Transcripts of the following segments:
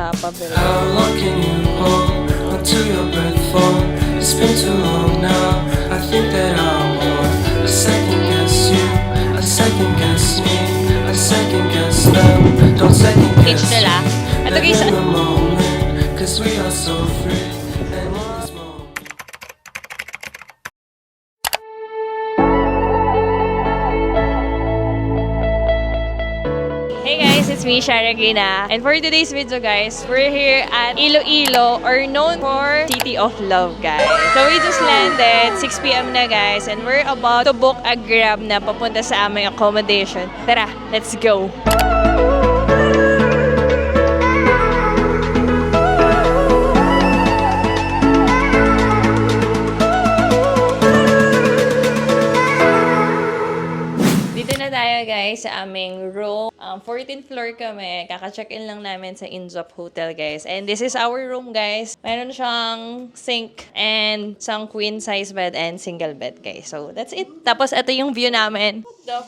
sa pavilion. How long can you hold until your breath falls? It's been too long now. I think that I want a second guess you, a second guess me, a second guess them. Don't second guess Age nila. Ito Live guys, in the moment, 'cause we are so free. And in this moment. hey guys, it's me, Shara Gina. And for today's video guys, we're here at Iloilo, or known for City of Love guys. So we just landed, 6 p.m. na guys, and we're about to book a Grab na papunta sa aming accommodation. Tara, let's go! Dito na tayo guys sa aming room. 14th floor kami. Kaka-check-in lang namin sa Inzop Hotel guys. And this is our room guys. Meron siyang sink and isang queen size bed and single bed guys. So that's it. Tapos ito yung view namin. Yeah.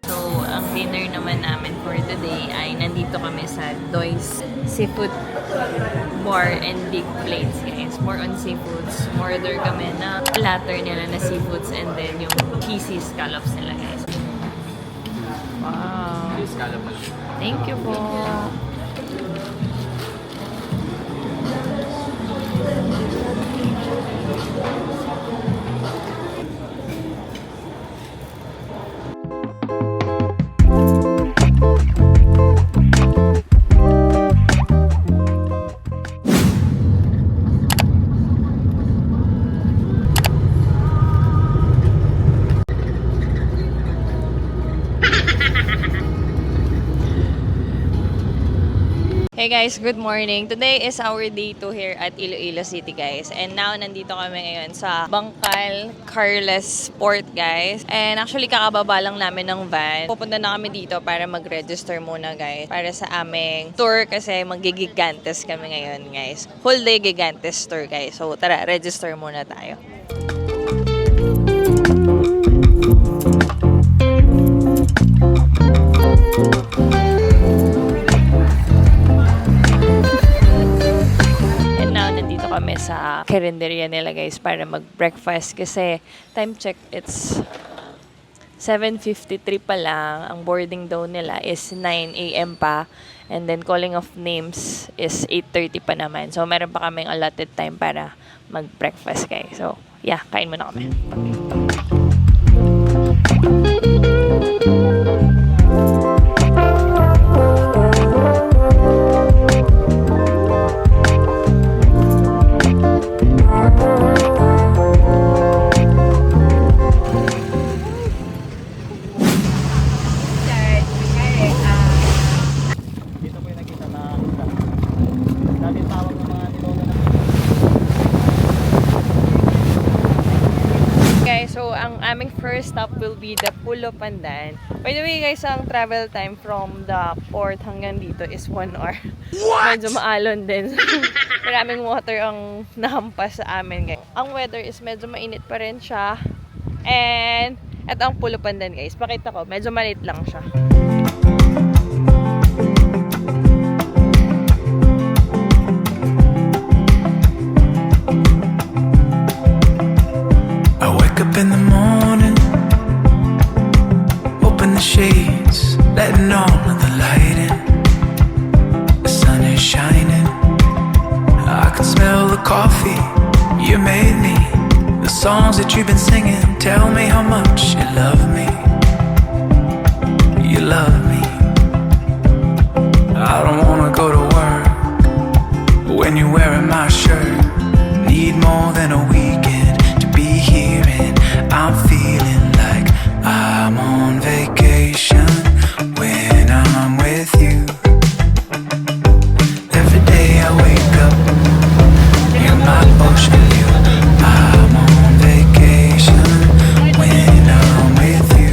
So, ang dinner naman namin for today ay nandito kami sa Doy's Seafood Bar and Big Plates, guys. More on seafoods. Order kami na platter nila na seafoods and then yung cheesy scallops nila, guys. Wow. Thank you po. Hey guys, good morning. Today is our day 2 here at Iloilo City guys. And now, nandito kami ngayon sa Bangkal Carles Port guys. And actually, kakababa lang namin ng van. Pupunta na kami dito para mag-register muna guys. Para sa aming tour kasi mag-gigantes kami ngayon guys. Whole day gigantes tour guys. So tara, register muna tayo. Kami sa karinderya nila guys para mag-breakfast kasi time check it's 7:53 pa lang. Ang boarding daw nila is 9 a.m. pa and then calling of names is 8:30 pa naman. So meron pa kaming allotted time para mag-breakfast guys. So yeah, kain muna kami. So, ang aming first stop will be the Pulo Pandan. By the way, guys, ang travel time from the port hanggang dito is 1 hour. What? Medyo maalon din. Maraming water ang nahampas sa amin, guys. Ang weather is medyo mainit pa rin siya. And, ito ang Pulo Pandan, guys. Pakita ko, medyo maliit lang siya. Up in the morning, open the shades, letting all of the light in. The sun is shining, I can smell the coffee you made me. The songs that you've been singing tell me how much you love me. You love me. I don't wanna go to work when you're wearing my shirt. Need more than a weekend to be here, and I'm feeling like I'm on vacation when I'm with you. Every day I wake up, you're my ocean view. I'm on vacation when I'm with you.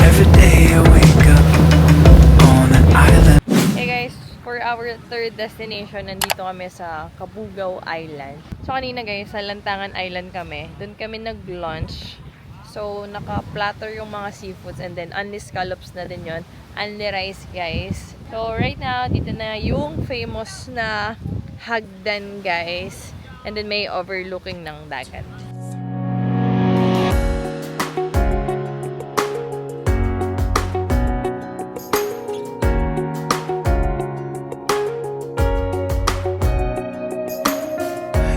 Every day I wake up on an island. Hey guys, for our third destination, nandito kami sa Cabugao Island. So kanina guys, sa Lantangan Island kami. Doon kami nag-lunch. So, naka-platter yung mga seafoods and then only scallops na din yon, only rice, guys. So, right now, dito na yung famous na hagdan, guys. And then may overlooking ng dagat.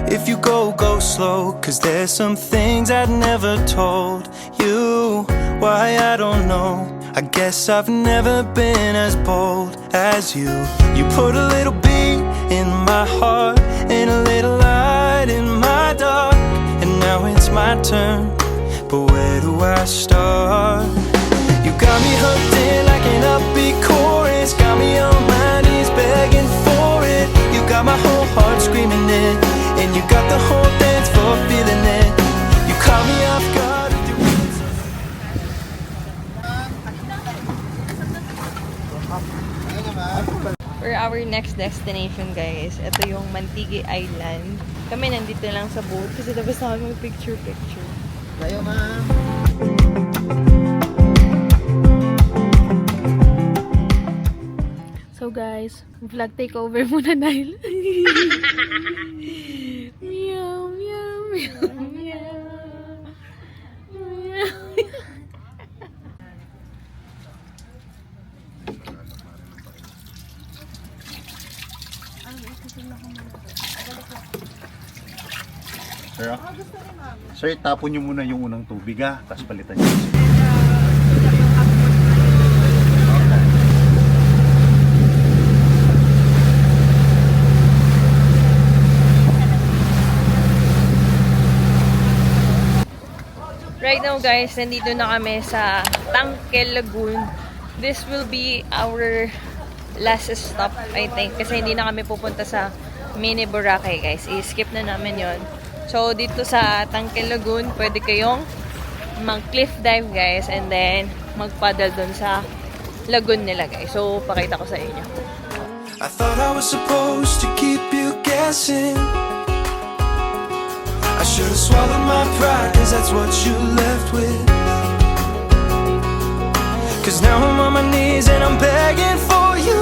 If you go, go slow, 'cause there's some things I'd never told you. Why, I don't know. I guess I've never been as bold as you. You put a little beat in my heart and a little light in my dark. And now it's my turn, but where do I start? You got me hooked in like an upbeat chorus, got me on my knees begging for it. You got my whole heart screaming it, and you got the whole dance floor feeling it. You caught me off guard with your For our next destination, guys, ito yung Mantigui Island. Kami nandito lang sa boat kasi tapos na kami picture-picture. Tayo, ma'am. So guys, vlog takeover muna dahil meow, meow, meow, meow. Meow. Sir, sir, tapon nyo muna yung unang tubig ha, tapos palitan nyo. Right now, guys, nandito na kami sa Tangkel Lagoon. This will be our last stop, I think. Kasi hindi na kami pupunta sa Mini Boracay, guys. I-skip na namin yon. So, dito sa Tangkel Lagoon, pwede kayong mag-cliff dive, guys. And then, mag-paddle dun sa lagoon nila, guys. So, pakita ko sa inyo. I thought I was supposed to keep you guessing. I should have swallowed my pride, 'cause that's what you left with. 'Cause now I'm on my knees and I'm begging for you.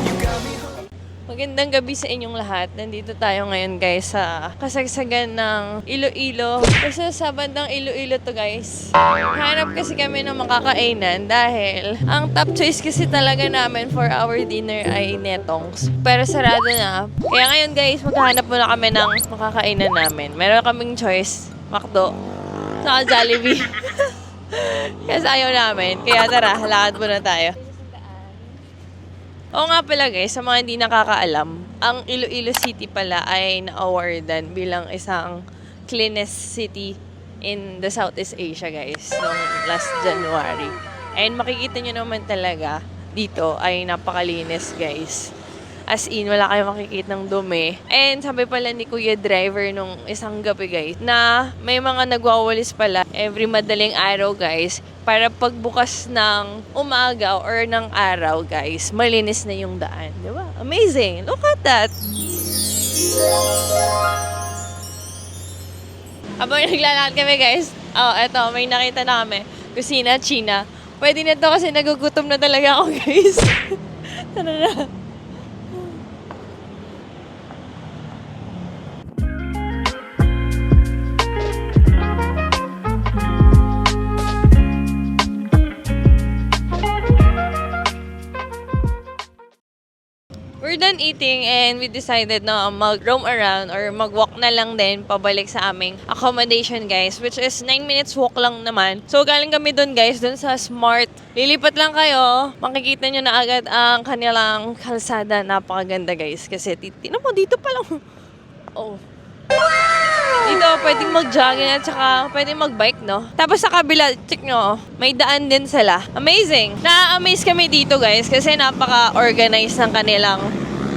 You got me hooked. Magandang gabi sa inyong lahat. Nandito tayo ngayon, guys, sa kasagsagan ng Iloilo. Kasi sa bandang Iloilo to, guys. Hanap kasi kami ng makakainan dahil ang top choice kasi talaga namin for our dinner ay netongs. Pero sarado na. Kaya ngayon, guys, maghahanap muna kami ng makakainan namin. Meron kaming choice, McDo, saka Jollibee. Kasi ayaw namin. Kaya tara, lakad muna tayo. Oo nga pala, guys, sa mga hindi nakakaalam, ang Iloilo City pala ay na-awardan bilang isang cleanest city in the Southeast Asia, guys, noong last January. And makikita nyo naman talaga dito ay napakalinis, guys. As in, wala kayong makikita ng dumi. And sabi pala ni Kuya Driver nung isang gabi, guys, na may mga nagwawalis pala every madaling araw, guys, para pagbukas ng umaga or ng araw, guys, malinis na yung daan. Diba? Amazing! Look at that! Habang naglalakad kami, guys, eto, may nakita na kami. Kusina, China. Pwede na to kasi nagugutom na talaga ako, guys. Tara na. We're done eating and we decided na mag-roam around or mag-walk na lang din pabalik sa aming accommodation, guys, which is 9 minutes walk lang naman. So, galing kami dun, guys, dun sa Smart. Lilipat lang kayo. Makikita nyo na agad ang kanilang kalsada. Napakaganda, guys. Kasi, tinan mo, dito pa lang. Oh. Dito, pwedeng mag-jogging at saka pwedeng mag-bike, no? Tapos sa kabila, check nyo, may daan din sila. Amazing! Na-amaze kami dito, guys, kasi napaka-organized ng kanilang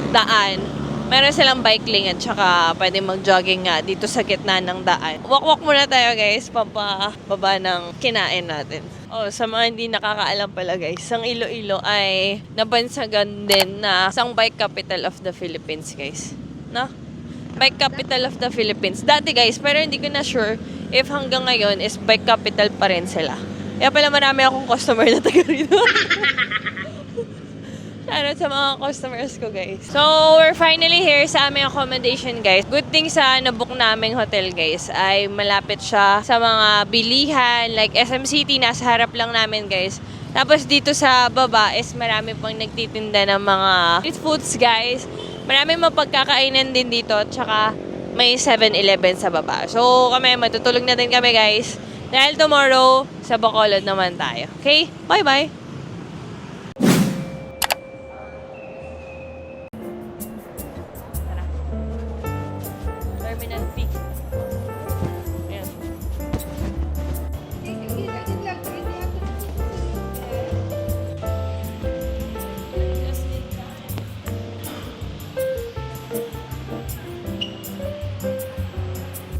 daan. Meron silang bike lane at saka pwedeng mag-jogging nga dito sa gitna ng daan. Walk-walk muna tayo, guys, papababa ng kinain natin. Oh, sa mga hindi nakakaalam pala, guys, ang Iloilo ay nabansagan din na isang bike capital of the Philippines, guys. No? Bike capital of the Philippines. Dati, guys, pero hindi ko na sure if hanggang ngayon is bike capital pa rin sila. Kaya pala marami akong customer na taga rito. Shoutout sa mga customers ko, guys. So, we're finally here sa aming accommodation, guys. Good thing sa nabook naming hotel, guys, ay malapit siya sa mga bilihan, like SM City, nasa harap lang namin, guys. Tapos dito sa baba is marami pang nagtitinda ng mga street foods, guys. Maraming mapagkakainan din dito, tsaka may 7-Eleven sa baba. So, kami, matutulog na din kami, guys. Dahil tomorrow, sa Bacolod naman tayo. Okay? Bye-bye! Terminal P. Ayan.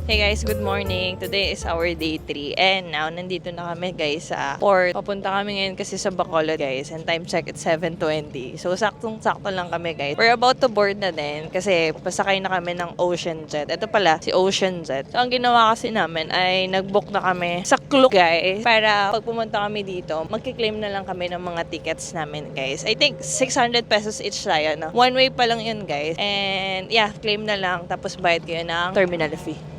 Hey guys, good morning. Today is our day 3 and now nandito na kami guys sa port. Papunta kami ngayon kasi sa Bacolod guys and time check it's 7:20. So saktong-sakto lang kami guys. We're about to board na din kasi pasakay na kami ng Ocean Jet. Ito pala si Ocean Jet. So ang ginawa kasi namin ay nag-book na kami sa Klook guys para pag pumunta kami dito, magki-claim na lang kami ng mga tickets namin guys. I think 600 pesos each tayo na. One way pa lang yun guys. And yeah, claim na lang tapos bayad kayo ng terminal fee.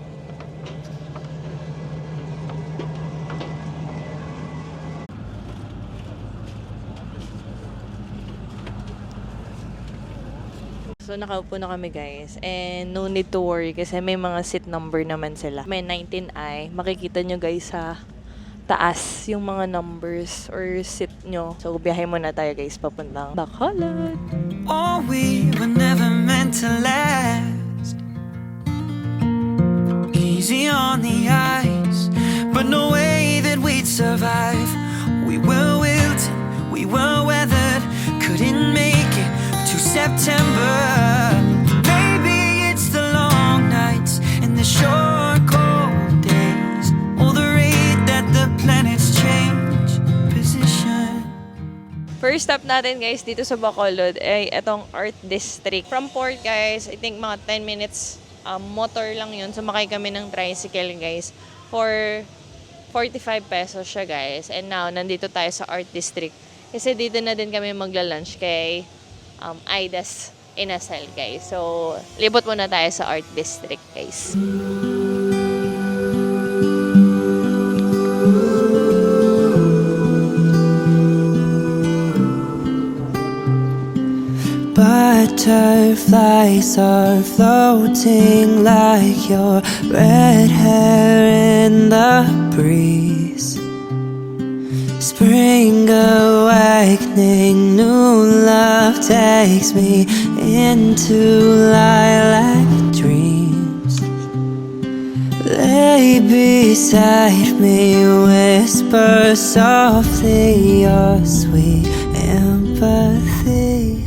So, nakaupo na kami guys. And no need to worry kasi may mga seat number naman sila. May 19I. Makikita nyo guys sa taas yung mga numbers or seat nyo. So, biyahe muna tayo guys papuntang Bacolod. Oh, we were never meant to last. Easy on the eyes, but no way that we'd survive. We were wilted, we were weathered, couldn't make it to September. Maybe it's the long nights and the short cold days, or the rate that the planets change position. First stop natin guys dito sa Bacolod ay itong Art District. From port guys, I think mga 10 minutes motor lang yun. Sumakay kami ng tricycle guys for 45 pesos siya guys. And now, nandito tayo sa Art District. Kasi dito na din kami magla-lunch kay Aidas Inasal guys. So, libot muna tayo sa Art District guys. Butterflies are floating like your red hair in the breeze. Spring awakening, new love takes me into lilac dreams. Lay beside me, whisper softly your sweet empathy.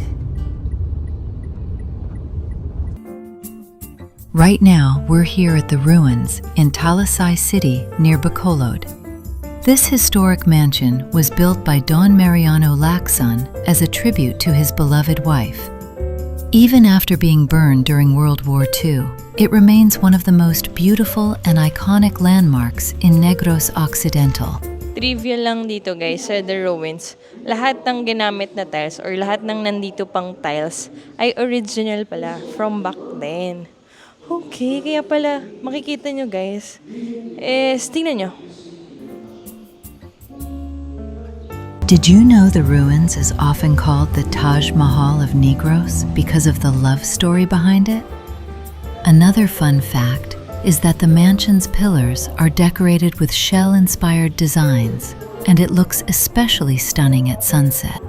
Right now, we're here at the ruins in Talisay City near Bacolod. This historic mansion was built by Don Mariano Lacson as a tribute to his beloved wife. Even after being burned during World War II, it remains one of the most beautiful and iconic landmarks in Negros Occidental. Trivia lang dito guys sa The Ruins. Lahat ng ginamit na tiles or lahat ng nandito pang tiles ay original pala from back then. Okay, kaya pala makikita nyo guys. Tingnan nyo. Did you know the ruins is often called the Taj Mahal of Negros because of the love story behind it? Another fun fact is that the mansion's pillars are decorated with shell-inspired designs, and it looks especially stunning at sunset.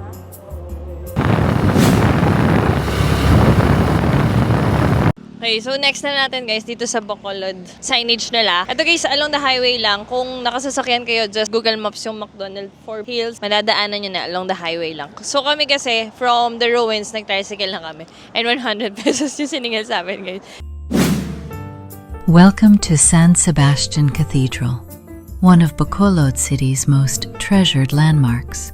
Okay, so next na natin guys dito sa Bacolod signage nila. Ito guys, along the highway lang. Kung nakasasakyan kayo, just Google Maps yung McDonald Fort Hills. Madadaanan nyo na along the highway lang. So kami kasi, from the ruins, nag-tricycle lang kami. And 100 pesos yung siningil sa amin guys. Welcome to San Sebastian Cathedral, one of Bacolod City's most treasured landmarks.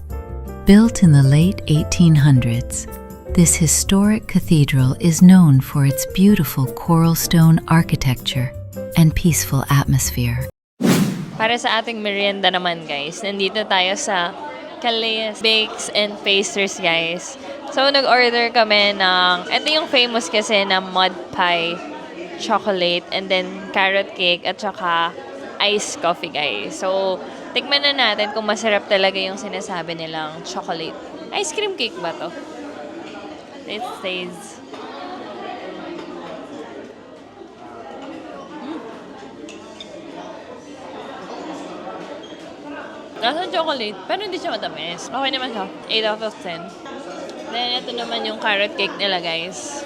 Built in the late 1800s, this historic cathedral is known for its beautiful coral stone architecture and peaceful atmosphere. Para sa ating merienda naman guys, nandito tayo sa Calais Bakes and Pastries guys. So nag-order kami ng, ito yung famous kasi na mud pie chocolate and then carrot cake at saka iced coffee guys. So tikman na natin kung masarap talaga yung sinasabi nilang chocolate. Ice cream cake ba to? It says Lasang chocolate, pero hindi siya matamis. Okay naman siya. 8 out of 10. Then, ito naman yung carrot cake nila, guys.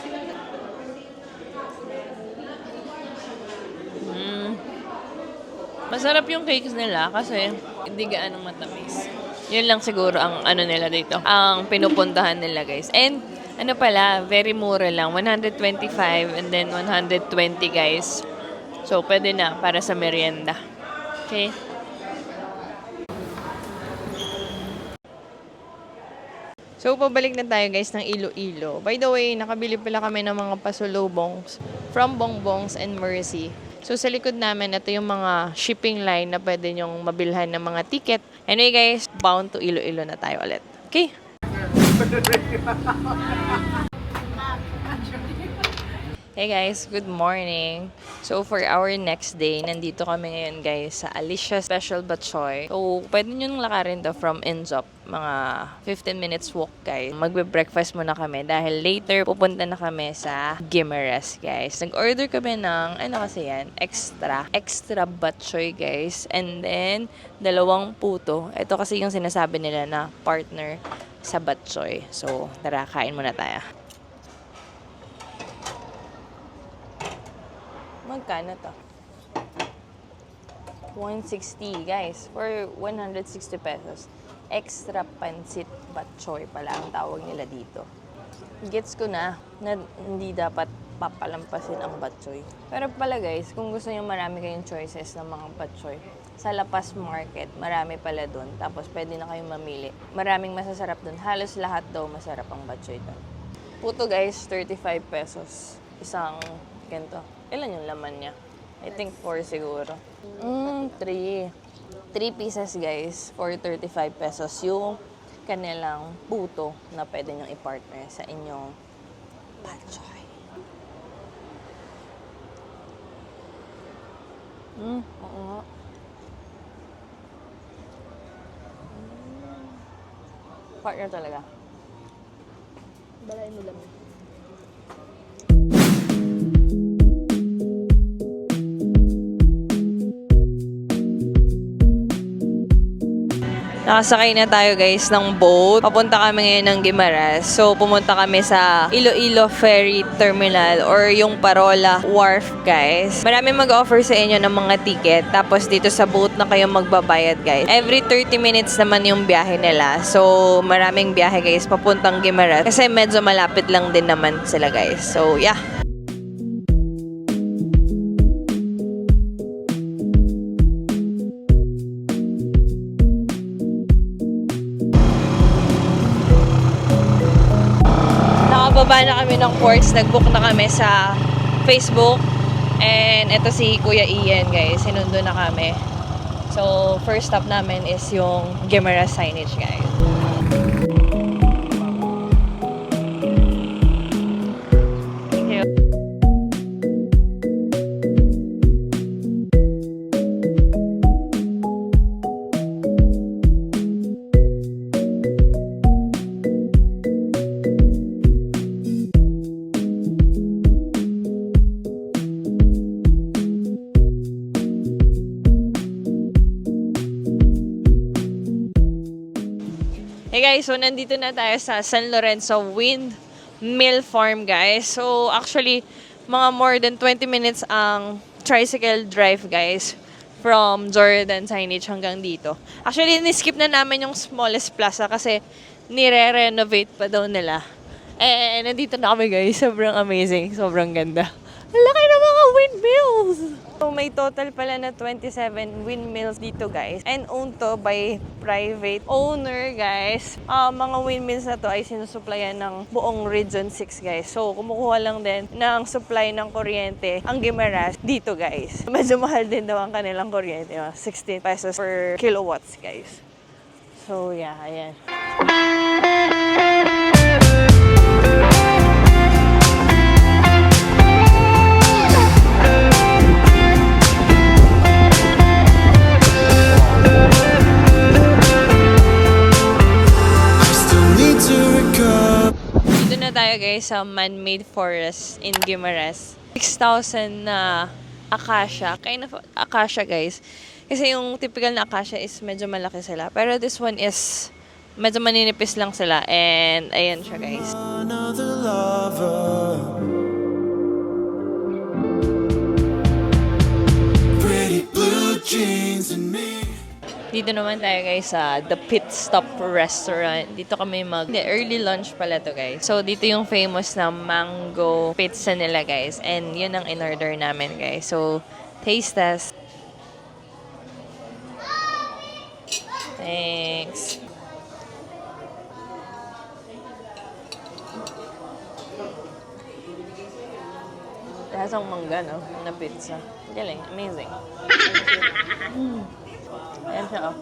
Masarap yung cakes nila kasi hindi gaanong matamis. Yun lang siguro ang ano nila dito. Ang pinupuntahan nila, guys. And, ano pala, very mura lang. 125 and then 120, guys. So, pwede na para sa merienda. Okay? So, pabalik na tayo guys ng Iloilo. By the way, nakabili pala kami ng mga pasulubongs from Bongbongs and Mercy. So, sa likod namin, ito yung mga shipping line na pwede nyong mabilhan ng mga ticket. Anyway guys, bound to Iloilo na tayo ulit. Okay? Hey guys, good morning. So for our next day, nandito kami ngayon guys sa Alicia Special Batchoy. So pwede nyo nang lakarin to from Inzop. Mga 15 minutes walk guys. Magbe-breakfast muna kami dahil later pupunta na kami sa Gimeras guys. Nag-order kami ng, ano kasi yan, extra batchoy guys. And then, 2 puto. Ito kasi yung sinasabi nila na partner sa batchoy. So tara, kain muna tayo. Magkano to? 160 guys. For 160 pesos. Extra pansit batchoy pala ang tawag nila dito. Gets ko na hindi dapat papalampasin ang batchoy. Pero pala guys, kung gusto nyo marami kayong choices ng mga batchoy, sa La Paz Market, marami pala dun. Tapos pwede na kayong mamili. Maraming masasarap dun. Halos lahat daw masarap ang batchoy dun. Puto guys, 35 pesos. Isang ganito. Ilan yung laman niya? I think 4 siguro. 3 pieces guys for 35 pesos. Yung kanilang puto na pwede nyong i-partner sa inyong batchoy. Oo nga. Partner talaga. Balay mo lang. Nakasakay na tayo guys ng boat. Papunta kami ngayon ng Guimaras. So, pumunta kami sa Iloilo Ferry Terminal or yung Parola Wharf guys. Marami mag-offer sa inyo ng mga ticket. Tapos dito sa boat na kayo magbabayad guys. Every 30 minutes naman yung biyahe nila. So, maraming biyahe guys papuntang Guimaras. Kasi medyo malapit lang din naman sila guys. So, yeah. Baba na kami ng ports, nag-book na kami sa Facebook. And ito si Kuya Ian guys, sinundo na kami. So, first stop namin is yung Guimaras signage guys. Thank you. Hey guys, so nandito na tayo sa San Lorenzo Windmill Farm guys. So actually, mga more than 20 minutes ang tricycle drive guys from Jordan Signage hanggang dito. Actually, ni-skip na namin yung smallest plaza kasi nire-renovate pa daw nila. And nandito na kami guys, sobrang amazing, sobrang ganda. Ang laki ng mga windmills! So may may total pala na 27 windmills dito, guys. And owned to by private owner, guys. Mga windmills na to ay sinusuplayan ng buong Region 6, guys. So, kumukuha lang din ng supply ng kuryente ang Guimaras dito, guys. Medyo mahal din daw ang kanilang kuryente. 16 pesos per kilowatts, guys. So, yeah, ayan. Dito na tayo, guys, sa man-made forest in Guimaras. 6,000 na acacia. Kind of acacia, guys. Kasi yung typical na acacia is medyo malaki sila. Pero this one is medyo maninipis lang sila. And ayan siya, guys. Another lover. Pretty blue jeans and me. Dito naman tayo, guys, sa The Pit Stop Restaurant. Dito kami early lunch pala to, guys. So, dito yung famous na mango pizza nila, guys. And yun ang in-order namin, guys. So, taste test. Thanks. Lasang mangga, no? Na pizza. Galing. Amazing. Ayan siya, oh.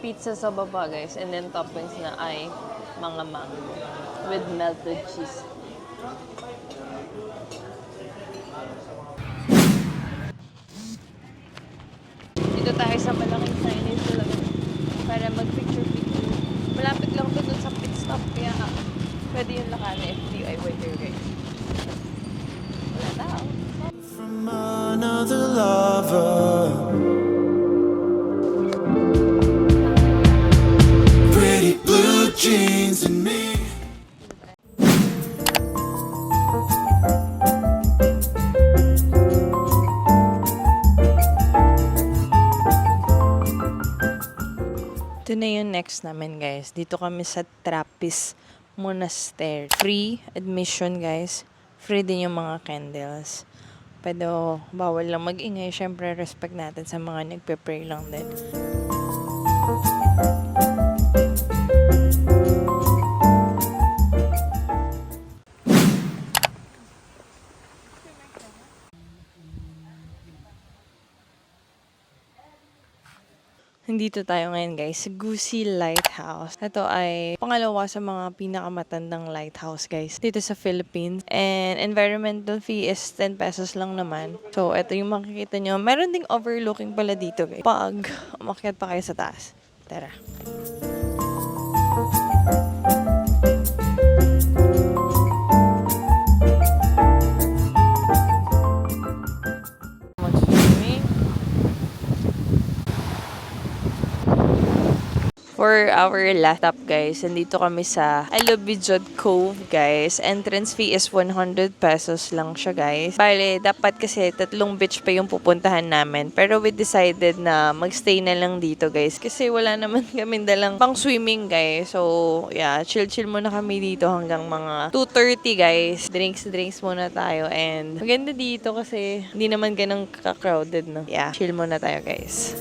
Pizza sa baba, guys. And then toppings na ay mga mango with melted cheese. Dito tayo sa malaking signage talaga para mag-picture-picture. Malapit lang to dun sa pit stop. Kaya pwede yung lakarin if DIY kayo, guys. Wala tao. From another lover. Pretty blue jeans and me. Ito na yung next namin, guys. Dito kami sa Trappist Monastery. Free admission, guys. Free din yung mga candles. Pero bawal lang mag-ingay. Siyempre, respect natin sa mga nagpe-pray lang din. Nandito tayo ngayon, guys, sa Gusi Lighthouse. Ito ay pangalawa sa mga pinakamatandang lighthouse, guys, dito sa Philippines. And environmental fee is 10 pesos lang naman. So, ito yung makikita nyo. Meron ding overlooking pala dito, guys. Pag umakyat pa kayo sa taas. Tara. For our last stop, guys, nandito kami sa Alobijod Cove, guys. Entrance fee is 100 pesos lang siya, guys. Bale, dapat kasi 3 beach pa yung pupuntahan namin. Pero we decided na magstay na lang dito, guys. Kasi wala naman kami dalang pang swimming, guys. So, yeah, chill-chill muna kami dito hanggang mga 2:30, guys. Drinks muna tayo. And maganda dito kasi hindi naman ganang ka-crowded, no? Yeah, chill muna tayo, guys.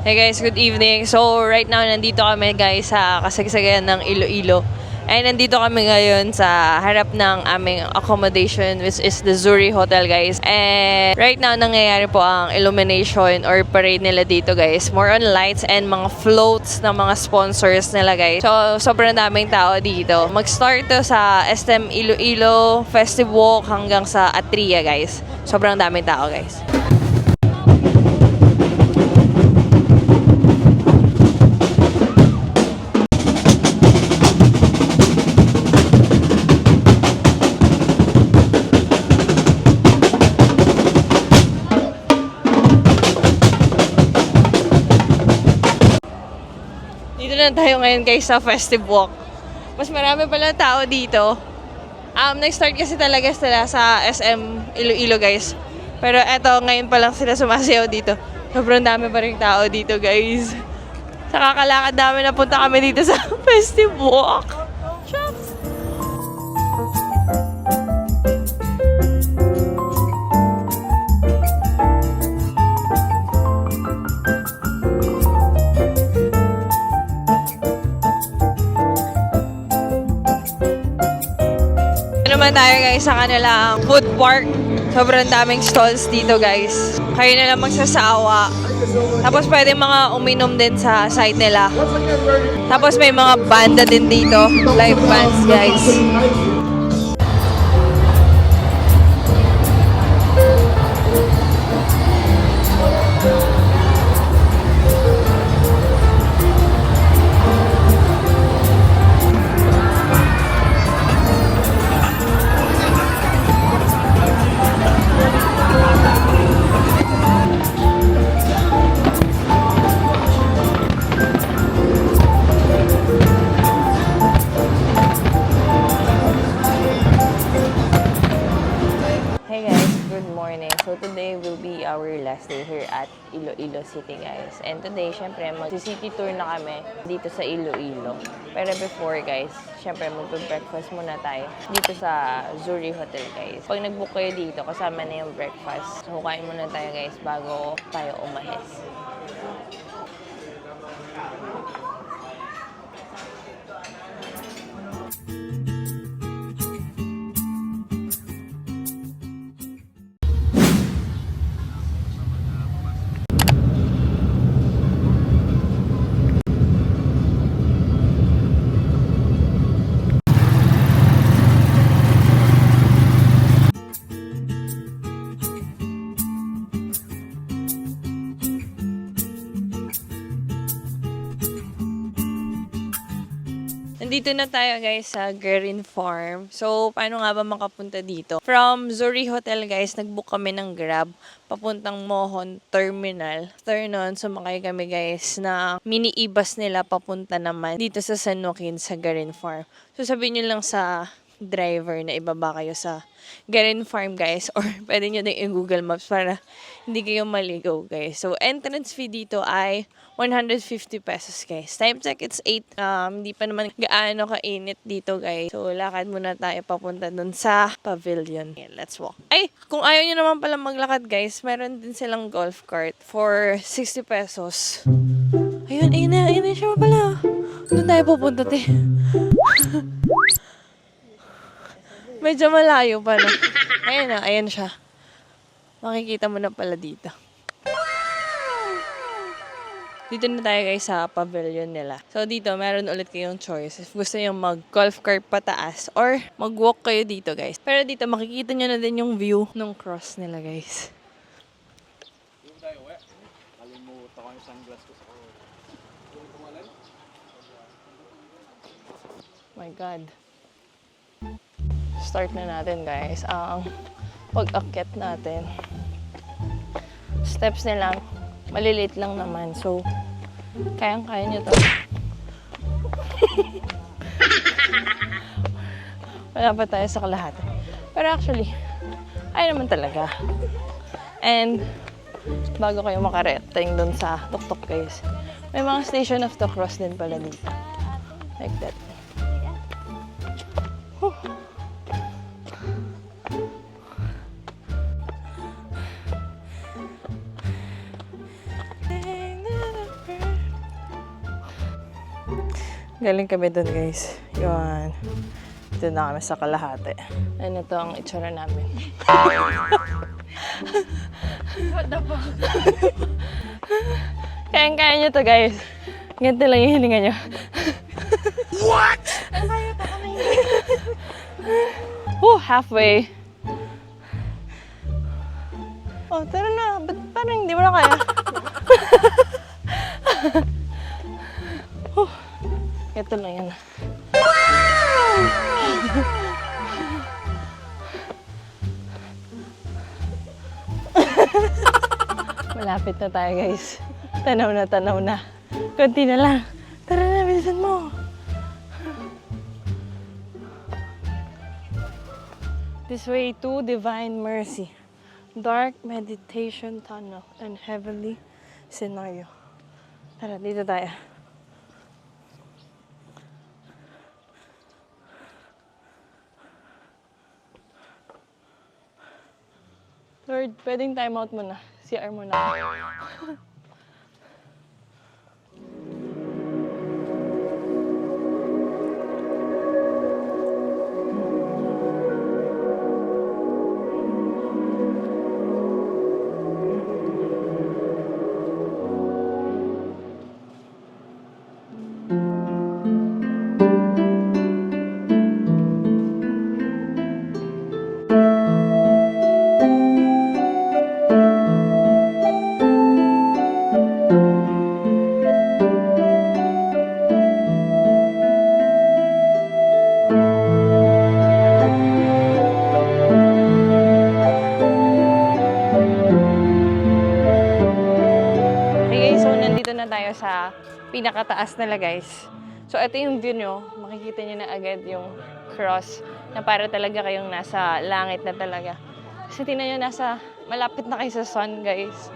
Hey guys, good evening. So right now nandito kami, guys, sa kasagsagan ng Iloilo. And nandito kami ngayon sa harap ng aming accommodation, which is the Zuri Hotel, guys. And right now nangyayari po ang illumination or parade nila dito, guys. More on lights and mga floats ng mga sponsors nila, guys. So sobrang daming tao dito. Mag-start to sa SM Iloilo Festive Walk hanggang sa Atria, guys. Sobrang daming tao, guys. Dito na tayo ngayon, guys, sa Festive Walk. Mas marami pala tao dito. Nag-start kasi talaga sila sa SM Iloilo, guys. Pero eto, ngayon pa lang sila sumasayaw dito. Sobrang dami pa rin tao dito, guys. Sa kakalakad namin napunta kami dito sa festival. Shops! Naman tayo guys sa kanilang food park. Sobrang daming stalls dito guys. Kayo na lang magsasawa. Tapos pwede mga uminom din sa site nila. Tapos may mga banda din dito. Live bands guys. Hey guys, good morning. So today will be our last day here at Iloilo City guys. And today, syempre, mag-city tour na kami dito sa Iloilo. Pero before guys, syempre mag-breakfast muna tayo dito sa Zuri Hotel guys. Pag nag-book kayo dito, kasama na yung breakfast. So kain muna tayo guys bago tayo umalis. Nandito na tayo guys sa Guerin Farm. So, paano nga ba makapunta dito? From Zuri Hotel guys, nag-book kami ng Grab papuntang Mohon Terminal. After nun, sumakay kami guys na mini e-bus nila papunta naman dito sa San Joaquin sa Guerin Farm. So, sabihin nyo lang sa driver na ibaba kayo sa Guerin Farm guys, or pwede nyo din i-Google Maps para hindi kayo maligaw guys. So, entrance fee dito ay 150 pesos guys. Time check, it's 8. Hindi pa naman gaano kainit dito guys. So, lakad muna tayo papunta dun sa pavilion. Okay, let's walk. Ay, kung ayaw nyo naman pala maglakad guys, meron din silang golf cart for 60 pesos. Ayun na siya pala. Doon tayo pupunta, te. Medyo malayo pa na. Ayan siya. Makikita mo na pala dito. Dito na tayo guys sa pavilion nila. So dito, meron ulit kayong choice. If gusto nyo mag-golf cart pataas or mag-walk kayo dito guys. Pero dito, makikita nyo na din yung view ng cross nila guys. My God. Start na natin guys. Ang pag-akyat natin. Steps nila, maliliit lang naman. So, kayang-kaya nyo to. Wala pa tayo sa kalahati. Pero actually, ay naman talaga. And, bago kayo makarating dun sa tuktok guys, may mga station of the cross din pala dito. Like that. Whew. Galing kami doon guys. Yun. Dito na kami sa kalahati. Ano to ang itsura namin. What the fuck? Kaya nyo to guys. Ganito lang yung hininga nyo. What? Kaya pa kami. Halfway. Oh, tara na. Ba't parang hindi mo na kaya? Ito lang yan. Malapit na tayo guys. Tanaw na. Kunti na lang. Tara na, bilisan mo. This way to Divine Mercy. Dark meditation tunnel and heavenly scenario. Tara, dito tayo. Lord, pwedeng time out muna. CR muna. Okay guys, so nandito na tayo sa pinakataas nila guys. So ito yung view nyo, makikita nyo na agad yung cross na para talaga kayong nasa langit na talaga. Kasi tingnan nyo, malapit na kayo sa sun guys.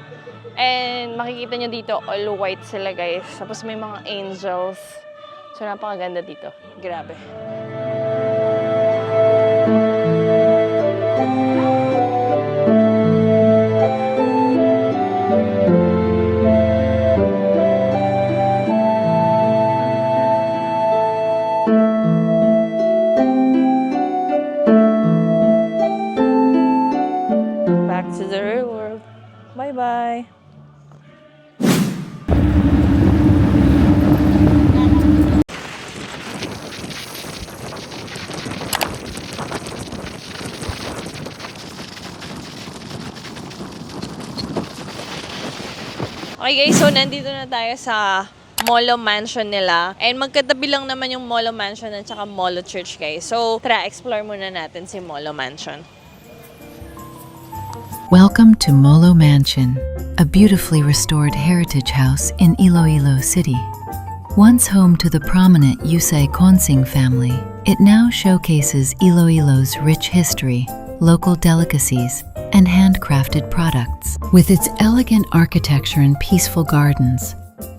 And makikita nyo dito, all white sila guys. Tapos may mga angels. So napakaganda dito, grabe. Back to the real world. Bye-bye. Okay guys, so nandito na tayo sa Molo Mansion nila. And magkatabi lang naman yung Molo Mansion at saka Molo Church guys. So tara, explore muna natin si Molo Mansion. Welcome to Molo Mansion, a beautifully restored heritage house in Iloilo City. Once home to the prominent Yusei Konsing family, it now showcases Iloilo's rich history, local delicacies, and handcrafted products. With its elegant architecture and peaceful gardens,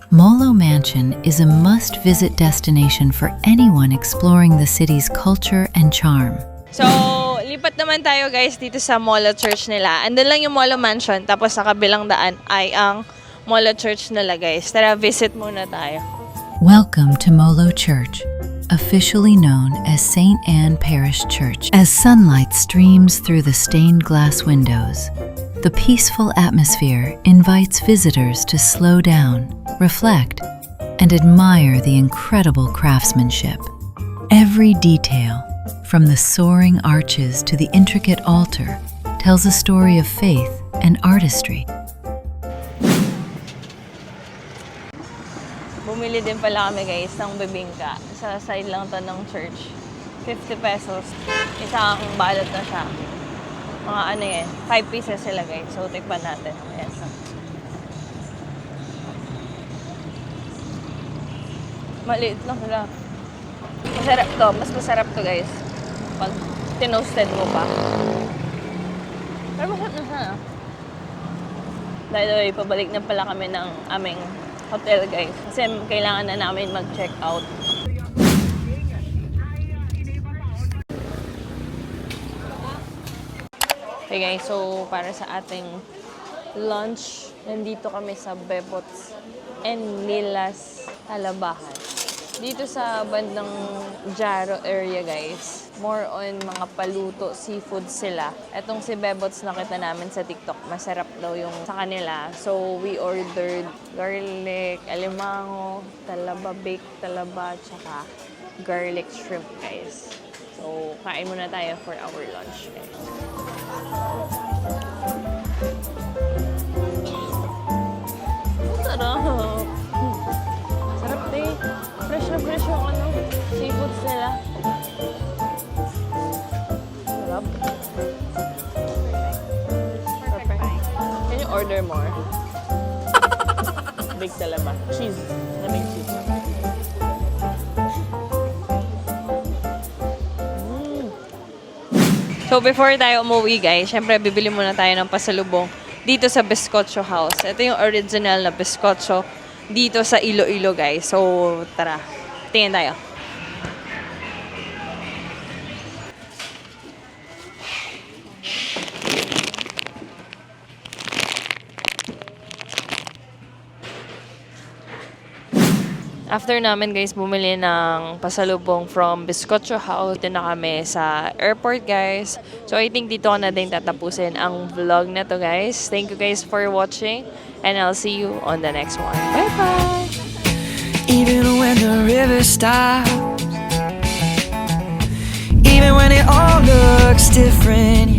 Molo Mansion is a must-visit destination for anyone exploring the city's culture and charm. So, lipat naman tayo guys dito sa Molo Church nila. Andun lang yung Molo Mansion, tapos sa kabilang daan ay ang Molo Church nila guys. Tara, visit muna tayo. Welcome to Molo Church, officially known as St. Anne Parish Church. As sunlight streams through the stained glass windows, the peaceful atmosphere invites visitors to slow down, reflect, and admire the incredible craftsmanship. Every detail, from the soaring arches to the intricate altar, tells a story of faith and artistry. Bumili din pala kami guys ng bibingka. Sa side lang to ng church. 50 pesos. Isang balot na siya. Mga ano yan, 5 pieces sila guys. So, tikpan natin. Ayan. Maliit lang sila. Masarap to. Mas masarap to guys. Pag tinoasted mo pa. Pero masarap na sana. By the way, pabalik na pala kami ng aming hotel guys. Kasi kailangan na namin mag-check out. Okay guys, so para sa ating lunch, nandito kami sa Bebots and Nilas Talabahan. Dito sa bandang Jaro area guys, more on mga paluto, seafood sila. Etong si Bebots nakita namin sa TikTok, masarap daw yung sa kanila. So we ordered garlic, alimango, talaba, baked talaba, tsaka garlic shrimp guys. So kain muna tayo for our lunch guys. Sarap! Sarap din. Fresh na fresh yung ano, seafoods nila. Sarap. Perfect. Can you order more? Big talaba. Cheese. Laming cheese. So So before tayo umuwi guys, syempre bibili muna tayo ng pasalubong dito sa Bizcocho House. Ito yung original na Bizcocho dito sa Iloilo guys. So tara, tingin tayo. After namin guys bumili ng pasalubong from Bizcocho House, din na kami sa airport guys. So I think dito ko na din tatapusin ang vlog na to guys. Thank you guys for watching and I'll see you on the next one. Bye bye! Even when the river stops, even when it all looks different